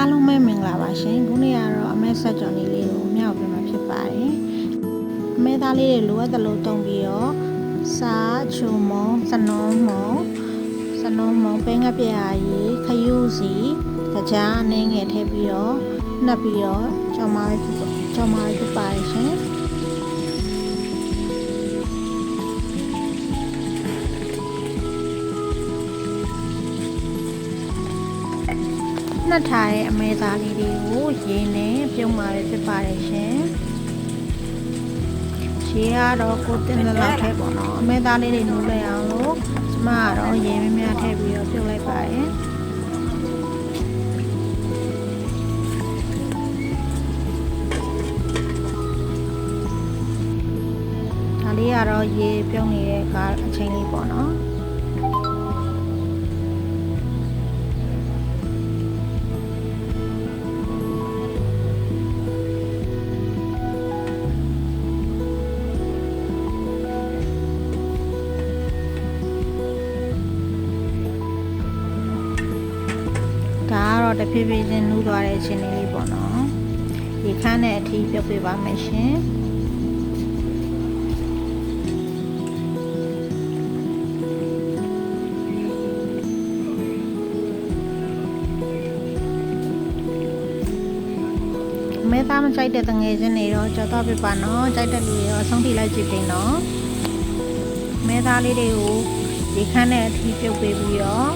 အားလုံးပဲမင်္ဂလာပါရှင်ခုနေ့ကတော့အမဲဆက်ကြော်နေလေးကိုမြောက်ပြမှာဖြစ်ပါတယ်အမဲသားလေးတွေလိုအပ်တယ်လို့တုံးပြီးတော့စားချုံမုံစနုံးမုံပဲငပြာရီခရုစီကြားအနေငယ်ထည့်ပြီးတော့နှက်ပြီးတော့ကြော်မာဖြစ်ပါတယ်ရှင်နှက်ထားတဲ့အမဲသားလေးတွေကိုရေနဲ့ပြုံးมาပဲဖြစ်ပါတယ်ရှင်ရေကတော့ကိုတင်တဲ့လောက်ထည့်ပေါ့နော်အမဲသားလေးတွေနူးလိုက်အောင်လို့ကျမကတော့ရေများများထည့်ပြီးတော့ပြုတ်လိုက်ပါတယ်ဒါလေးကတော့ရေပြုံးနေတဲ့ကအချိန်လေးပေါ့နော်ဒါကတော့တဖြည်းဖြည်းချင်းနူးသွားတဲ့အချိန်လေးပေါ့နော်ရေခမ်းတဲ့အထိပြုတ်ပေးပါမယ်ရှင်မဲသားမကြိုက်တဲ့တငယ်ချင်းတွေတော့ကြော်တော့ပြပါနော်ကြိုက်တဲ့လူတွေရောအဆုံးထိလိုက်ကြည့်ပေးနော်မဲသားလေးတွေကိုရေခမ်းတဲ့အထိပြုတ်ပေးပြီးတော့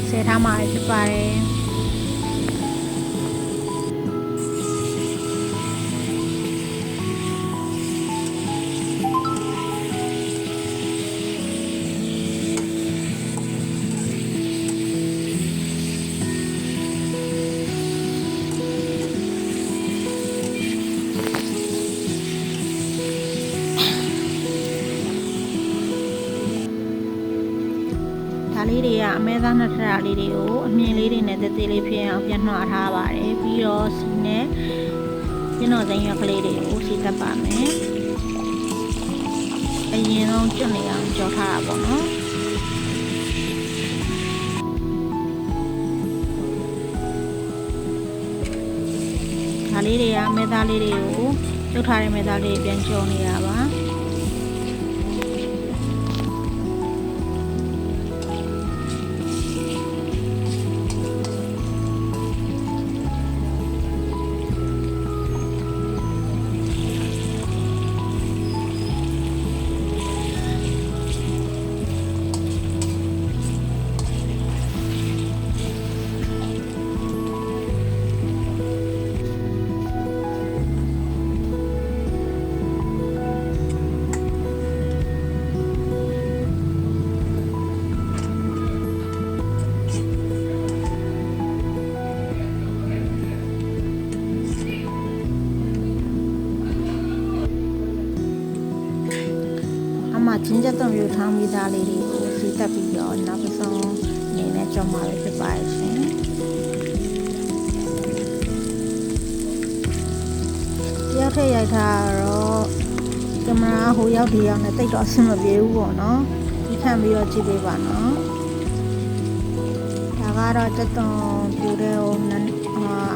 ဆဲထားမှာဖြစ်ပါတယ်ဒါလေးတွေကအမဲသားနှစ်ထပ်လေးတွေကိုအမြင်လေးတွေနဲ့သေးလေးဖြစ်အောင်ပြန်နှွှာထားပါတယ်ပြီးတော့စီနဲ့ပြင်းတော်စိမ်းရွက်ကလေးတွေကိုစီတက်ပါမယ်အရင်ဆုံးကျွတ်နေအောင်ကြော်ထားတာပေါ့နော်ဒါလေးတွေကမဲသားလေးတွေကိုကျုပ်ထားတဲ့မဲသားလေးပြန်ကြော်နေတာပါကျင်းချက်တုံယူထောင်းမိသားလေးတွေကိုစီတက်ပြီးတော့နောက်ဆုံးအနေနဲ့ကြော်မှာပဲဖြစ်ပါရှင်တယောက်ထည့်ရိုက်ထားတော့ကင်မရာဟိုရောက်ဒီရောက်နဲ့တိတ်တော့အဆင်မပြေဘူးပေါ့နော်ဒီခံပြီးတော့ကြည့်ပေးပါနော်ဒါကတော့တက်တုံပြူတဲ့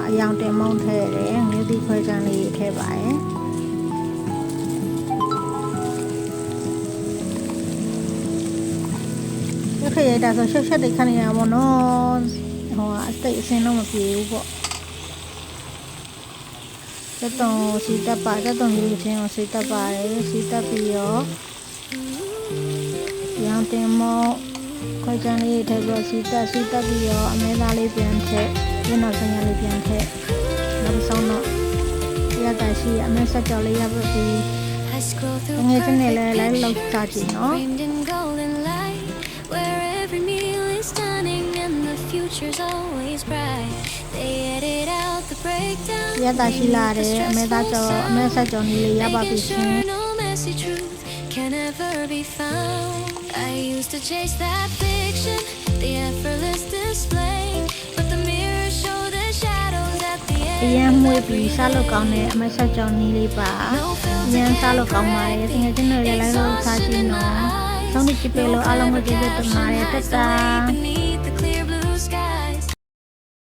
အယောင်တင်မုံထည့်တယ်ငွေသီးခွဲချမ်းလေးထည့်ပါတယ်ခရရတာဆိုရှက်တိတ်ခဏရပါတော့ဟိုအစိတ်အစင်းတော့မပြေဘူးပေါ့တက်တုံစီတက်ပါတက်တုံယူချင်းကိုစီတက်ပါတယ်စီတက်ပြီးတော့ရောင်တင်မောခွဲချမ်းလေးထည့်ပြီးစီတက်ပြီးတော့အမဲသားလေးပြန်ထည့်ရနောက်စင်ရလေးပြန်ထည့်နောက်ဆုံးတော့ရတာရှိအမဲဆက်ကြော်လေးရပါပြီငွေချင်းနဲ့လည်းလောက်စားကြည့်နော်Future's always bright. They edit out the breakdown. ရတာရှိလာတယ်အမဲသားကြော်အမဲဆက်ကြော်နေလေးရပါပြီရှင် Can never be found. I used to chase that fiction, the effortless display, but the mirror showed the shadows at the end. အရင်မွေးပြီးစားလို့ကောင်းတဲ့အမဲဆက်ကြော်နေလေးပါအရင်စားလို့ကောင်းပါတယ်ငွေချင်းတွေလည်းလိုက်လို့စားကြည့်နော်ဆုံးဖြတ်ပေးလို့အားလုံးကိုကျေးဇူးတင်ပါတယ်တတ်တာ